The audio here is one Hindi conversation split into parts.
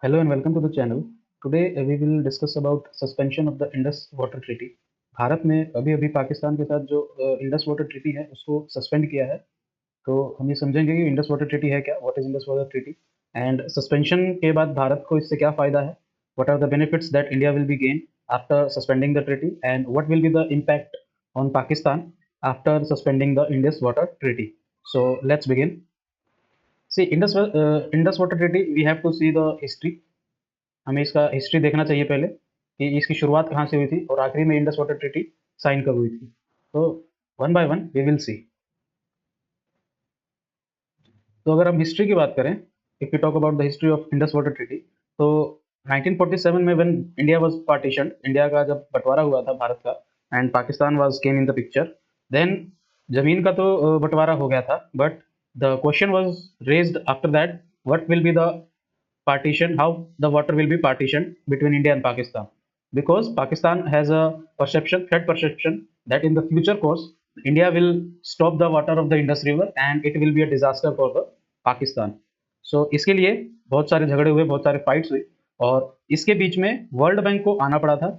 Hello and welcome to the channel. Today we will discuss about suspension of the Indus Water Treaty. Bharat ने अभी-अभी पाकिस्तान के साथ जो इंडस वाटर ट्रीटी है उसको सस्पेंड किया है। तो हम ये समझेंगे कि इंडस वाटर ट्रीटी है क्या, what is Indus water treaty and suspension के बाद भारत को इससे क्या फायदा है, what are the benefits that India will be gain after suspending the treaty and what will be the impact on Pakistan after suspending the Indus water treaty. So let's begin. See, Indus Water Treaty, we have to see the history. हमें इसका हिस्ट्री देखना चाहिए पहले कि इसकी शुरुआत कहाँ से हुई थी और आखिरी में इंडस वाटर ट्रीटी साइन कब हुई थी. तो one by one we will see. तो अगर हम हिस्ट्री की बात करें, if you talk about the history of Indus water treaty, तो 1947 में when India was partition, India का जब बंटवारा हुआ था भारत का and Pakistan was came in the picture, then जमीन का तो बंटवारा हो गया था, but the question was raised after that, what will be the partition, how the water will be partitioned between India and Pakistan, because Pakistan has a threat perception that in the future course India will stop the water of the Indus River and it will be a disaster for the Pakistan. So इसके लिए बहुत सारे झगड़े हुए, बहुत सारे फाइट्स हुई और इसके बीच में वर्ल्ड बैंक को आना पड़ा था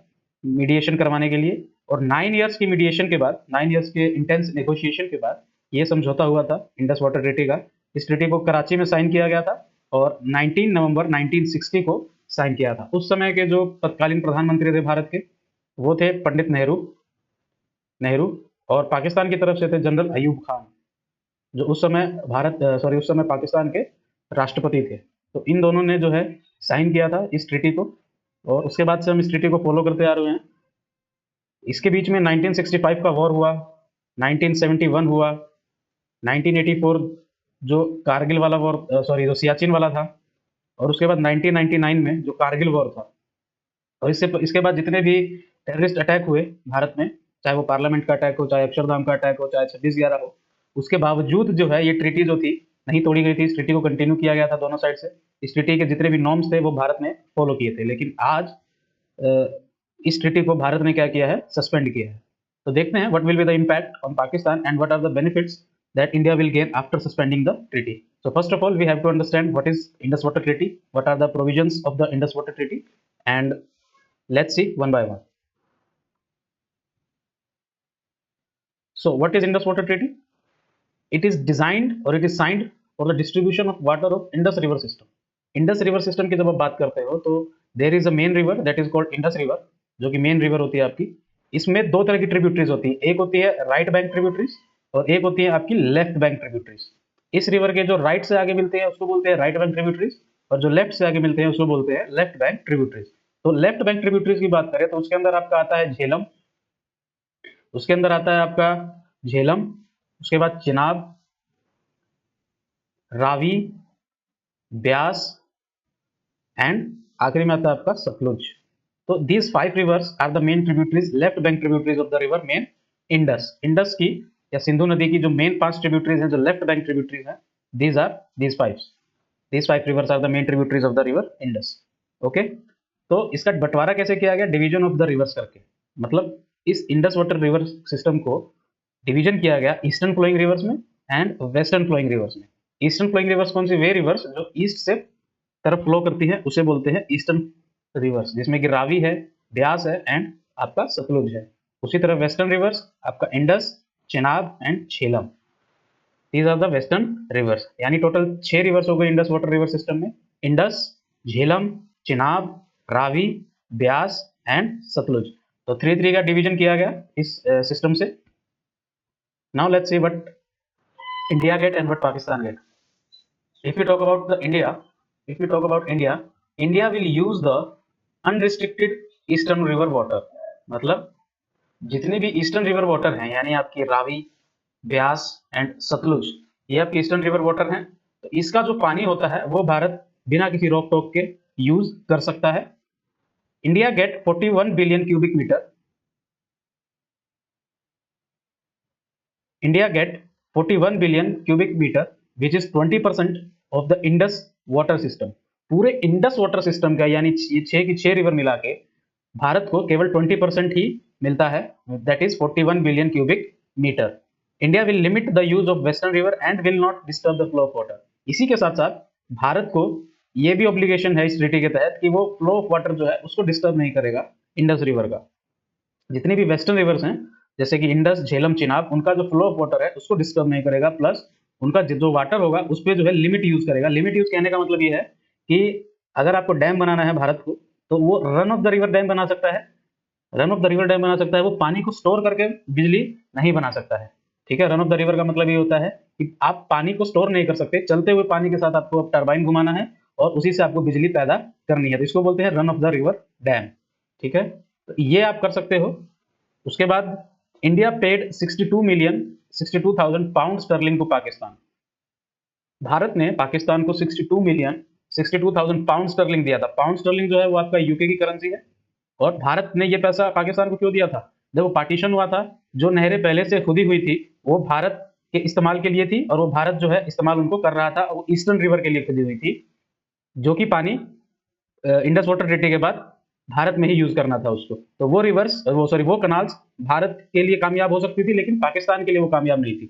मीडिएशन करवाने के लिए. और 9 इयर्स की मीडिएशन के बाद, 9 इयर्स के इंटेंस नेगोशिएशन के बाद ये समझौता हुआ था इंडस वाटर ट्रीटी का. इस ट्रीटी को कराची में साइन किया गया था और 19 नवंबर 1960 को साइन किया था. उस समय के जो तत्कालीन प्रधानमंत्री थे भारत के, वो थे पंडित नेहरू और पाकिस्तान की तरफ से थे जनरल अयूब खान, जो उस समय पाकिस्तान के राष्ट्रपति थे. तो इन दोनों ने जो है साइन किया था इस ट्रीटी को और उसके बाद से हम इस ट्रीटी को फॉलो करते आ रहे हैं. इसके बीच में 1965 का वॉर हुआ, 1971 हुआ, 1984 जो कारगिल वाला वॉर, जो सियाचिन वाला था, और उसके बाद 1999 में जो कारगिल वॉर था. और इसके बाद जितने भी टेररिस्ट अटैक हुए भारत में, चाहे वो पार्लियामेंट का अटैक हो, चाहे अक्षरधाम का अटैक हो, चाहे 26/11 हो, उसके बावजूद जो है ये ट्रीटी जो थी नहीं तोड़ी गई थी. इस ट्रीटी को कंटिन्यू किया गया था दोनों साइड से. इस ट्रीटी के जितने भी नॉर्म्स थे वो भारत ने फॉलो किए थे, लेकिन आज इस ट्रीटी को भारत ने क्या किया है, सस्पेंड किया है. तो देखते हैं what will be the impact on Pakistan and what are the benefits that India will gain after suspending the treaty. So first of all, we have to understand what is Indus Water Treaty, what are the provisions of the Indus Water Treaty, and let's see one by one. So what is Indus Water Treaty? It is designed or it is signed for the distribution of water of Indus River system. Indus River system की जब आप बात करते हो तो there is a main river that is called Indus River, जो कि मेन रिवर होती है आपकी. इसमें दो तरह की ट्रिब्यूटरीज होती है, एक होती है राइट बैंक ट्रिब्यूटरीज और एक होती है आपकी लेफ्ट बैंक ट्रिब्यूटरीज. इस रिवर के जो राइट से आगे मिलते हैं उसको बोलते हैं राइट बैंक ट्रिब्यूटरीज और जो लेफ्ट से आगे मिलते हैं उसको बोलते हैं लेफ्ट बैंक ट्रिब्यूटरीज. तो लेफ्ट बैंक ट्रिब्यूटरीज की बात करें तो उसके अंदर आपका आता है झेलम, उसके अंदर आता है आपका झेलम, उसके बाद चिनाब, रावी, ब्यास एंड आखिरी में आता है आपका सतलुज. तो these 5 rivers are the main tributaries, left bank tributaries of the river main Indus. Indus की या सिंधु नदी की जो मेन 5 ट्रिब्यूटरीज हैं, जो लेफ्ट बैंक ट्रिब्यूटरीज हैं, these 5 rivers are the main tributaries of the river Indus. Okay, तो इसका बंटवारा कैसे किया गया, डिवीजन ऑफ द रिवर्स करके. मतलब इस इंडस वाटर रिवर सिस्टम को डिवीजन किया गया ईस्टर्न फ्लोइंग रिवर्स में एंड वेस्टर्न फ्लोइंग रिवर्स में. ईस्टर्न फ्लोइंग रिवर्स कौन सी, वे रिवर्स जो ईस्ट से तरफ फ्लो करती है उसे बोलते हैं ईस्टर्न रिवर्स, जिसमें कि रावी है, ब्यास है एंड आपका सतलुज है. उसी तरह वेस्टर्न रिवर्स आपका Indus, Chenab and Jhelum. These are the western rivers. यानी टोटल 6 रिवर्स हो गए इंडस वाटर रिवर सिस्टम में, इंडस, झेलम, चिनाब, रावी, ब्यास एंड सतलुज. तो 3 का डिवीजन किया गया इस सिस्टम से. Now let's see what India get and what Pakistan get. If you talk about India, India will use the unrestricted eastern river water. मतलब जितने भी ईस्टर्न रिवर वाटर हैं, यानी आपकी रावी, ब्यास एंड सतलुज, ये आपके ईस्टर्न रिवर वाटर हैं. तो इसका जो पानी होता है वो भारत बिना किसी रोक टोक के यूज कर सकता है. India get 41 billion cubic meter. India get 41 billion cubic meter which is 20% of the Indus water system. पूरे इंडस वाटर सिस्टम का, यानी ये 6 की 6 रिवर मिला के भारत को केवल 20% ही मिलता है, that is 41 billion cubic meter. India will limit the use of western river and will not disturb the flow of water. इसी के साथ साथ भारत को ये भी ऑब्लिगेशन है इस ट्रीटी के तहत कि वो फ्लो ऑफ वाटर जो है उसको डिस्टर्ब नहीं करेगा इंडस रिवर का। जितनी भी वेस्टर्न रिवर्स हैं जैसे कि इंडस, झेलम, चिनाब, उनका जो फ्लो ऑफ वाटर है उसको डिस्टर्ब नहीं करेगा, प्लस उनका जो वाटर होगा उस पर जो है लिमिट यूज करेगा। लिमिट यूज कहने का मतलब ये है कि अगर आपको डैम बनाना है भारत को, तो वो run of the river dam बना सकता है। Run of the river dam बना सकता है, वो पानी को स्टोर करके बिजली नहीं बना सकता है। ठीक है, रन ऑफ द रिवर का मतलब ये होता है कि आप पानी को स्टोर नहीं कर सकते, चलते हुए पानी के साथ आपको टरबाइन घुमाना है और उसी से आपको बिजली पैदा करनी है, तो इसको बोलते हैं run of the river dam. ठीक है, तो ये आप कर सकते हो। उसके बाद India paid 62,000 pound sterling to Pakistan. Bharat ने पाकिस्तान को 62,000 पाउंड स्टर्लिंग दिया था। पाउंड स्टर्लिंग जो है वो आपका यूके की करेंसी है। और भारत ने ये पैसा पाकिस्तान को क्यों दिया था? जब वो पार्टीशन हुआ था, जो नहरें पहले से खुदी हुई थी वो भारत के इस्तेमाल के लिए थी, और वो भारत जो है इस्तेमाल उनको कर रहा था, वो ईस्टर्न रिवर के लिए खुदी हुई थी, जो कि पानी इंडस वाटर ट्रीटी के बाद भारत में ही यूज करना था उसको। तो वो रिवर्स वो कनाल्स भारत के लिए कामयाब हो सकती थी, लेकिन पाकिस्तान के लिए वो कामयाब नहीं थी।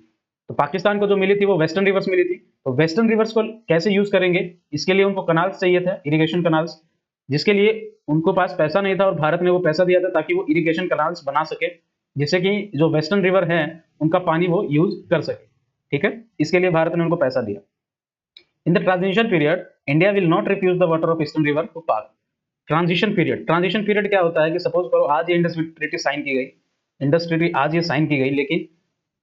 तो पाकिस्तान को जो मिली थी वो वेस्टर्न रिवर्स मिली थी। तो वेस्टर्न रिवर्स को कैसे यूज करेंगे, इसके लिए उनको कनाल्स चाहिए था, इरिगेशन कनाल्स, जिसके लिए उनको पास पैसा नहीं था और भारत ने वो पैसा दिया था ताकि वो इरिगेशन कनाल्स बना सके, जिससे कि जो वेस्टर्न रिवर है उनका पानी वो यूज कर सके। ठीक है, इसके लिए भारत ने उनको पैसा दिया। In the transition period India will not refuse the water of eastern river to Pak. Transition period क्या होता है कि सपोज करो आज ये इंडस ट्रीटी साइन की गई, इंडस ट्रीटी आज ये साइन की गई, लेकिन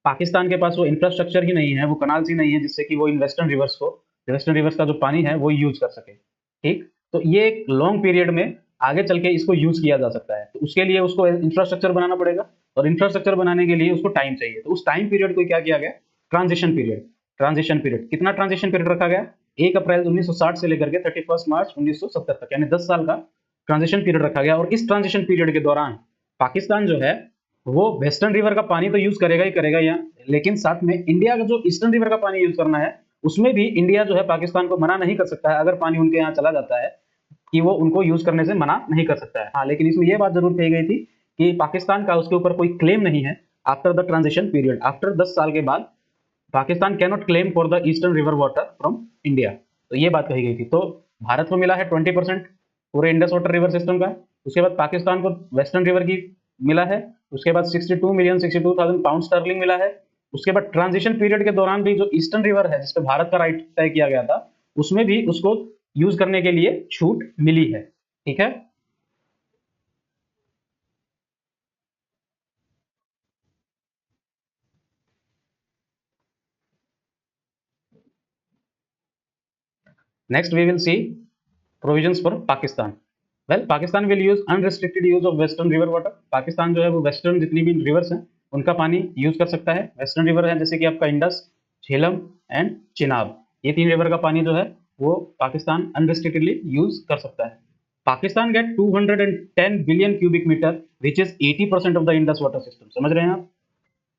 पाकिस्तान के पास वो इंफ्रास्ट्रक्चर ही नहीं है, वो कनाल्स ही नहीं है, जिससे कि वो इन वेस्टर्न रिवर्स का जो पानी है वो यूज कर सके। ठीक, तो ये एक लॉन्ग पीरियड में आगे चल के इसको यूज किया जा सकता है, तो उसके लिए उसको इंफ्रास्ट्रक्चर बनाना पड़ेगा, और इंफ्रास्ट्रक्चर बनाने के लिए उसको टाइम चाहिए। तो उस टाइम पीरियड को क्या किया गया? ट्रांजिशन पीरियड कितना ट्रांजिशन पीरियड रखा गया? 1 अप्रैल 1960 से लेकर के 31 मार्च 1970 तक, यानी 10 साल का ट्रांजिशन पीरियड रखा गया। और इस ट्रांजिशन पीरियड के दौरान पाकिस्तान जो है वो वेस्टर्न रिवर का पानी तो यूज करेगा ही करेगा यहाँ, लेकिन साथ में इंडिया का जो ईस्टर्न रिवर का पानी यूज करना है उसमें भी इंडिया जो है पाकिस्तान को मना नहीं कर सकता है। अगर पानी उनके यहाँ चला जाता है कि वो उनको यूज करने से मना नहीं कर सकता है। हाँ, लेकिन इसमें यह बात जरूर कही गई थी कि पाकिस्तान का उसके ऊपर कोई क्लेम नहीं है after the transition period. After 10 साल के बाद Pakistan can not claim for the eastern river water from India, तो ये बात कही गई थी। तो भारत को मिला है 20% पूरे इंडस वाटर रिवर सिस्टम का। उसके बाद पाकिस्तान को वेस्टर्न रिवर की मिला है। उसके बाद 62,000 पाउंड स्टर्लिंग मिला है। उसके बाद ट्रांजिशन पीरियड के दौरान भी जो ईस्टर्न रिवर है जिसपे भारत का राइट तय किया गया था, उसमें भी उसको यूज करने के लिए छूट मिली है। ठीक है, next we will see provisions for Pakistan. Well, Pakistan will use unrestricted use of western river water. Pakistan जो है वो वेस्टर्न जितनी भी रिवर्स हैं उनका पानी यूज कर सकता है। वेस्टर्न रिवर है जैसे कि आपका इंडस, झेलम एंड चिनाब, ये 3 रिवर का पानी जो है वो पाकिस्तान अनरिस्ट्रिक्टेडली यूज कर सकता है। Pakistan get 210 billion cubic meter which is 80% of the Indus water system. समझ रहे हैं आप?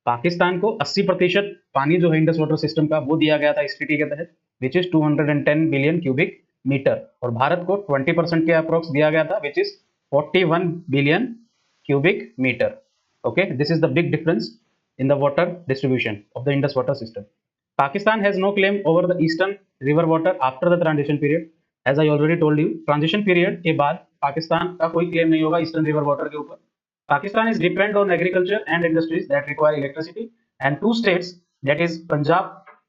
पाकिस्तान को 80% पानी जो है इंडस वाटर सिस्टम का वो दिया गया था इस ट्रीटी के तहत, which is 210 billion cubic meter, और भारत को 20% के अप्रोक्स दिया गया था, which is 41 billion cubic meter. Okay, this is the big difference in the water distribution of the Indus water system. Pakistan has no claim over the eastern river water after the transition period. As I already told you, transition period के बाद पाकिस्तान का कोई क्लेम नहीं होगा ईस्टर्न रिवर वाटर के ऊपर। Pakistan is dependent on agriculture and industries that require electricity, and 2 states, that is Punjab,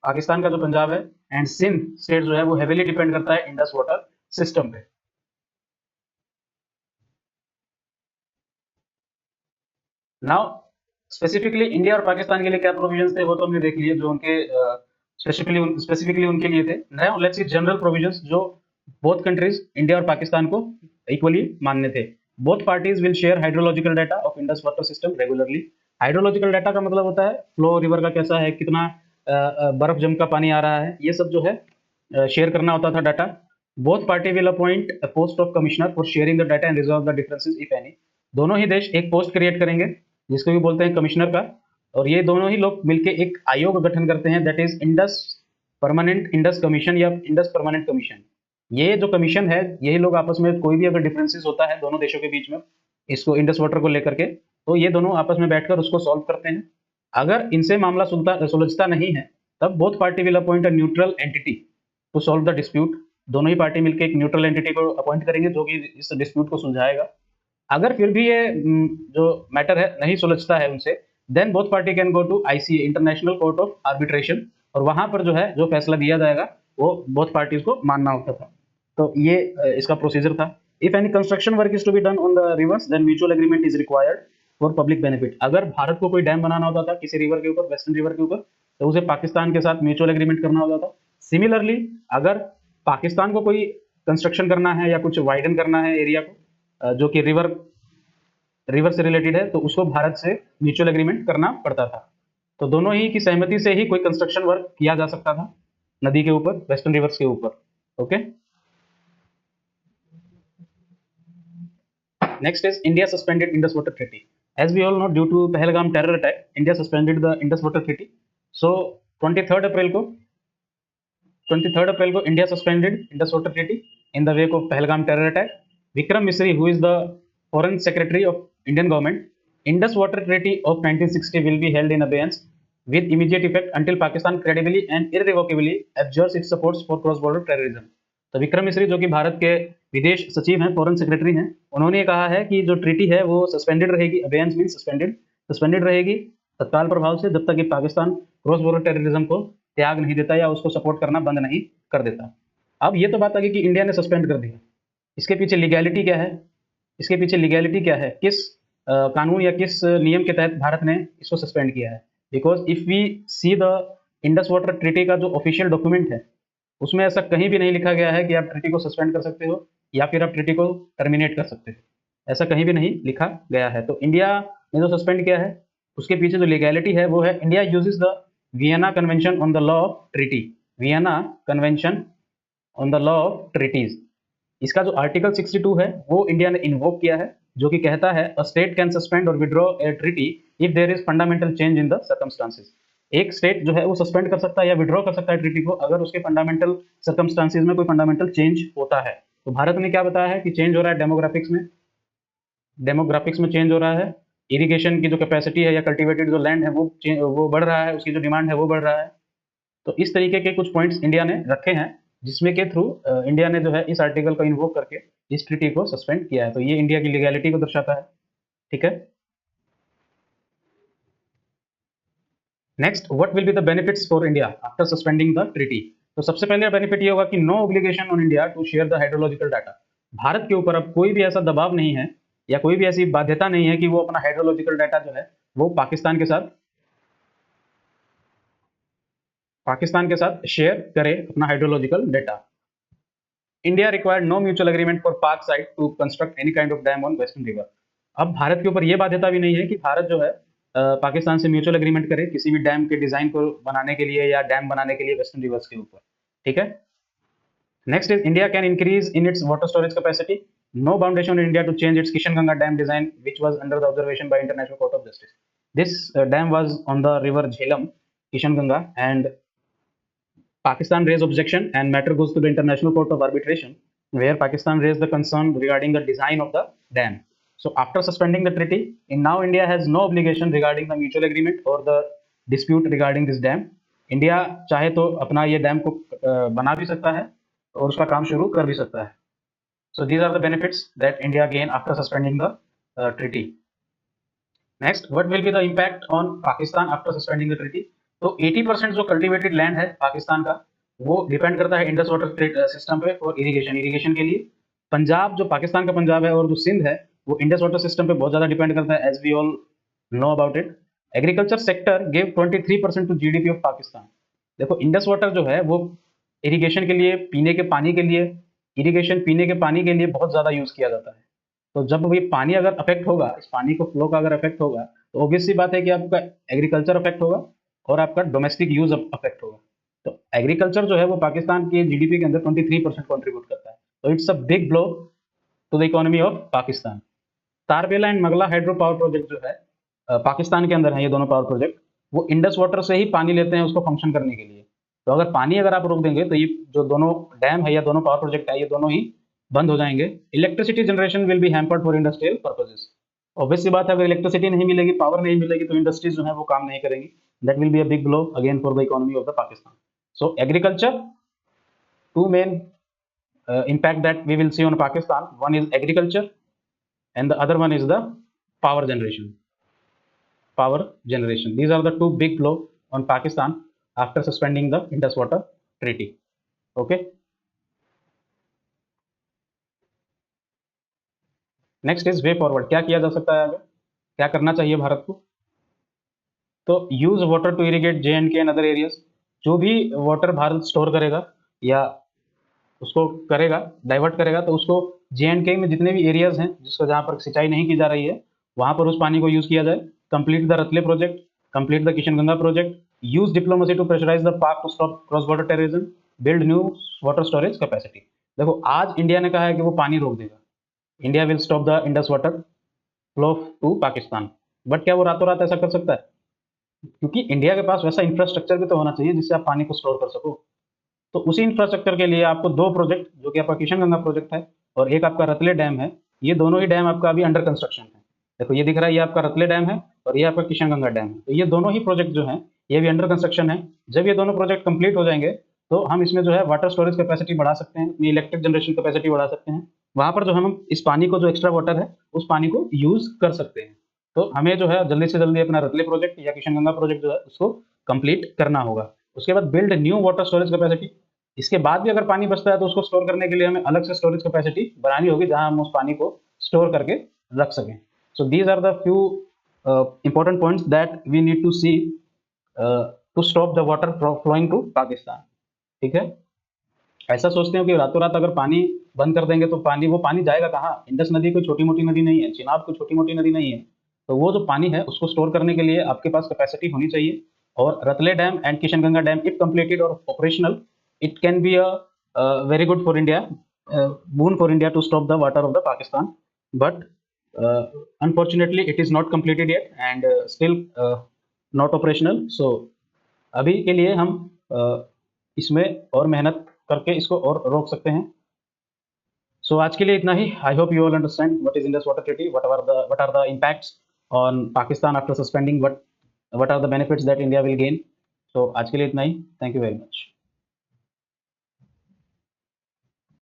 Pakistan का जो पंजाब है, एंड सिंध स्टेट जो है वो हेवीली डिपेंड करता है इंडस वाटर सिस्टम पे। नाउ स्पेसिफिकली इंडिया और पाकिस्तान के लिए क्या प्रोविजंस थे वो तो हमने देख लिए, जो उनके स्पेसिफिकली उनके लिए थे। Now let's C general provisions जो बोथ कंट्रीज इंडिया और पाकिस्तान को इक्वली मानने थे। Both parties will share hydrological data of Indus water system regularly. Hydrological data का मतलब होता है फ्लो रिवर का कैसा है, कितना बर्फ जम का पानी आ रहा है, ये सब जो है शेयर करना होता था data. Both party will appoint a post of commissioner for sharing the data and resolve the differences if any. दोनों ही देश एक पोस्ट क्रिएट करेंगे जिसको भी बोलते हैं कमिश्नर का, और ये दोनों ही लोग मिलके एक आयोग गठन करते हैं, दैट इज इंडस कमीशन या इंडस परमानेंट कमीशन। ये जो कमीशन है, यही लोग आपस में कोई भी अगर डिफरेंसेस होता है दोनों देशों के बीच में इसको इंडस वाटर को लेकर के, तो ये दोनों आपस में बैठकर उसको सॉल्व करते हैं। अगर इनसे मामला सुलझता नहीं है, तब both party will appoint a neutral entity to solve the dispute दोनों ही पार्टी मिलकर एक न्यूट्रल एंटिटी को अपॉइंट करेंगे जो कि इस डिस्प्यूट को सुलझाएगा। अगर फिर भी ये जो मैटर है नहीं सुलझता है उनसे, then both party can go to ICA, international court of arbitration, और वहां पर जो है जो फैसला दिया जाएगा वो बोथ पार्टीज को मानना होता था। तो ये इसका प्रोसीजर था। If any construction work is to be done on the rivers, then mutual agreement is required for public benefit. अगर भारत को कोई डैम बनाना होता था किसी रिवर के ऊपर, वेस्टर्न रिवर के ऊपर, तो उसे पाकिस्तान के साथ म्यूचुअल एग्रीमेंट करना होता था। सिमिलरली अगर पाकिस्तान को कोई कंस्ट्रक्शन करना है या कुछ वाइडन करना है एरिया को जो कि रिवर से रिलेटेड है, तो उसको भारत से म्यूचुअल एग्रीमेंट करना पड़ता था। तो दोनों ही की सहमति से ही कोई कंस्ट्रक्शन वर्क किया जा सकता था नदी के ऊपर, वेस्टर्न रिवर्स के ऊपर। Okay, next is India suspended Indus water treaty. As we all know, due to Pahalgam terror attack, India suspended the Indus water treaty. So 23 अप्रैल को India suspended Indus water treaty in the wake of Pahalgam terror attack. Vikram Misri, who is the foreign secretary of Indian government, Indus Water Treaty of 1960 will be held in abeyance with immediate effect until Pakistan credibly and irrevocably abjures its supports for cross-border terrorism। तो विक्रम मिश्री जो कि भारत के विदेश सचिव हैं, फॉरेन सेक्रेटरी हैं, उन्होंने कहा है कि जो ट्रीटी है वो सस्पेंडेड रहेगी। अबेयंस मीन सस्पेंडेड रहेगी तत्काल प्रभाव से, जब तक कि पाकिस्तान क्रॉस बॉर्डर टेररिज्म को त्याग नहीं देता या उसको सपोर्ट करना बंद नहीं कर देता। अब ये तो बात आ गई कि इंडिया ने सस्पेंड कर दिया, इसके पीछे लीगैलिटी क्या है? इसके पीछे लीगैलिटी क्या है? किस कानून या किस नियम के तहत भारत ने इसको सस्पेंड किया है? Because if we see the Indus water treaty का जो ऑफिशियल डॉक्यूमेंट है, उसमें ऐसा कहीं भी नहीं लिखा गया है कि आप ट्रीटी को सस्पेंड कर सकते हो या फिर आप ट्रीटी को टर्मिनेट कर सकते हो। ऐसा कहीं भी नहीं लिखा गया है। तो इंडिया ने जो सस्पेंड किया है उसके पीछे जो लीगैलिटी है वो है, India uses the Vienna convention on the law of treaty, Vienna convention on the law of treaties. इसका जो आर्टिकल 62 है वो इंडिया ने इन्वोक किया है, जो कि कहता है अ स्टेट कैन सस्पेंड और withdraw a treaty if there is fundamental change in the circumstances. एक स्टेट जो है वो सस्पेंड कर सकता है या विड्रॉ कर सकता है ट्रीटी को अगर उसके फंडामेंटल सर्कमस्टांसेस में कोई फंडामेंटल चेंज होता है। तो भारत ने क्या बताया है कि चेंज हो रहा है डेमोग्राफिक्स में चेंज हो रहा है, इरिगेशन की जो कैपेसिटी है या कल्टिवेटेड जो लैंड है वो बढ़ रहा है, उसकी जो डिमांड है वो बढ़ रहा है। तो इस तरीके के कुछ पॉइंट्स इंडिया ने रखे हैं जिसमें के थ्रू इंडिया ने जो है इस आर्टिकल को इन्वोक करके इस ट्रीटी को सस्पेंड किया है। तो ये इंडिया की लीगैलिटी को दर्शाता है। ठीक है, next, what will be the benefits for India after suspending the treaty. तो सबसे पहले बेनिफिट ये होगा कि no obligation on India to share the hydrological data. Bharat के ऊपर अब कोई भी ऐसा दबाव नहीं है या कोई भी ऐसी बाध्यता नहीं है कि वो अपना हाइड्रोलॉजिकल डाटा जो है वो पाकिस्तान के साथ शेयर करे अपना hydrological data. India required no mutual agreement for Pak side to construct any kind of dam on western river. अब भारत के ऊपर यह बाध्यता भी नहीं है कि भारत जो है पाकिस्तान से म्यूचुअल एग्रीमेंट करे किसी भी डैम के डिजाइन को बनाने के लिए या डैम बनाने के लिए वेस्टर्न रिवर्स के ऊपर। ठीक है, next is India can increase in its water storage capacity. No boundation in India to change its Kishanganga dam design which was under the observation by international court of justice. This dam was on the river Jhelum, Kishanganga, and Pakistan raised objection and matter goes to the International Court of Arbitration, where Pakistan raised the concern regarding the design of the dam. So after suspending the treaty, now India has no obligation regarding the mutual agreement or the dispute regarding this dam. India चाहे तो अपना ये डैम को बना भी सकता है और उसका काम शुरू कर भी सकता है। So these are the benefits that India gain after suspending the treaty. Next, what will be the impact on Pakistan after suspending the treaty? तो 80% जो कल्टीवेटेड लैंड है पाकिस्तान का वो डिपेंड करता है इंडस वाटर सिस्टम पे फॉर इरिगेशन के लिए। पंजाब, जो पाकिस्तान का पंजाब है, और जो सिंध है वो इंडस वाटर सिस्टम पे बहुत ज़्यादा डिपेंड करता है, as we all know about it. Agriculture sector gave 23% to GDP of Pakistan. देखो, इंडस वाटर जो है वो इरिगेशन के लिए, पीने के पानी के लिए, बहुत ज़्यादा यूज़ किया जाता है। तो जब ये पानी अगर अफेक्ट होगा, इस पानी को फ्लो का अगर अफेक्ट होगा, तो ऑब्वियस सी बात है कि आपका एग्रीकल्चर अफेक्ट होगा और आपका डोमेस्टिक यूज अफेक्ट होगा। तो एग्रीकल्चर जो है वो पाकिस्तान के जीडीपी के अंदर 23% कंट्रीब्यूट करता है। तो it's a big blow to the economy of Pakistan. Tarbela and Mangla hydro power project जो है पाकिस्तान के अंदर है, ये दोनों पावर प्रोजेक्ट वो इंडस वाटर से ही पानी लेते हैं उसको फंक्शन करने के लिए। तो अगर पानी अगर आप रोक देंगे तो ये जो दोनों डैम है या दोनों पावर प्रोजेक्ट है, ये दोनों ही बंद हो जाएंगे। Electricity generation will be hampered for industrial purposes. Obvious सी बात है, अगर इलेक्ट्रिसिटी नहीं मिलेगी, पावर नहीं मिलेगी, तो इंडस्ट्रीज जो है वो काम नहीं करेंगी। That will be a big blow again for the economy of the Pakistan. So agriculture, two main impact that we will see on Pakistan. One is agriculture, and the other one is the power generation. These are the two big blow on Pakistan after suspending the Indus Water Treaty. Okay. Next is way forward, क्या किया जा सकता है आगे, क्या करना चाहिए भारत को। तो use water to irrigate J&K and other areas, जो भी वाटर भारत स्टोर करेगा या उसको करेगा डाइवर्ट करेगा, तो उसको J&K में जितने भी एरियाज हैं जिसको जहाँ पर सिंचाई नहीं की जा रही है वहां पर उस पानी को यूज किया जाए। Complete the Ratle project, complete the Kishanganga project, use diplomacy to pressurise the Pak to stop cross border terrorism, build new water storage capacity. देखो आज इंडिया ने कहा है कि वो पानी रोक देगा, India will stop the Indus water flow to Pakistan, but क्या वो रातों रात ऐसा कर सकता है? क्योंकि इंडिया के पास वैसा इंफ्रास्ट्रक्चर भी तो होना चाहिए जिससे आप पानी को स्टोर कर सको। तो उसी इंफ्रास्ट्रक्चर के लिए आपको दो प्रोजेक्ट, जो कि आपका किशनगंगा प्रोजेक्ट है और एक आपका रतले डैम है, ये दोनों ही डैम आपका अभी अंडर कंस्ट्रक्शन है। देखो ये दिख रहा है, ये आपका रतले डैम है और ये आपका किशनगंगा डैम है। तो ये दोनों ही प्रोजेक्ट जो हैं ये भी अंडर कंस्ट्रक्शन है। जब ये दोनों प्रोजेक्ट कंप्लीट हो जाएंगे तो हम इसमें जो है वाटर स्टोरेज कैपेसिटी बढ़ा सकते हैं, अपनी इलेक्ट्रिक जनरेशन कैपेसिटी बढ़ा सकते हैं। वहां पर जो हम इस पानी को, जो एक्स्ट्रा वाटर है उस पानी को यूज कर सकते हैं। तो हमें जो है जल्दी से जल्दी अपना रतले प्रोजेक्ट या किशनगंगा प्रोजेक्ट जो है उसको कंप्लीट करना होगा। उसके बाद build new water storage capacity. इसके बाद भी अगर पानी बचता है तो उसको स्टोर करने के लिए हमें अलग से स्टोरेज कैपेसिटी बनानी होगी जहां हम उस पानी को स्टोर करके रख सकें। So these are the few important points that we need to see to stop the water flowing to Pakistan. ठीक है, ऐसा सोचते हैं कि रातों रात अगर पानी बंद कर देंगे तो वो पानी जाएगा कहाँ? इंडस नदी कोई छोटी मोटी नदी नहीं है, चिनाब कोई छोटी मोटी नदी नहीं है। तो वो जो पानी है उसको स्टोर करने के लिए आपके पास कैपेसिटी होनी चाहिए। और Ratle dam and Kishanganga dam if completed और operational, it can be a very good for India, boon for India to stop the water of the Pakistan, but unfortunately it is not completed yet and still not operational. So अभी के लिए हम इसमें और मेहनत करके इसको और रोक सकते हैं। So आज के लिए इतना ही। I hope you all understand what is Indus Water Treaty, what are the impacts on Pakistan after suspending, what are the benefits that India will gain. So आज के लिए इतना ही। Thank you very much.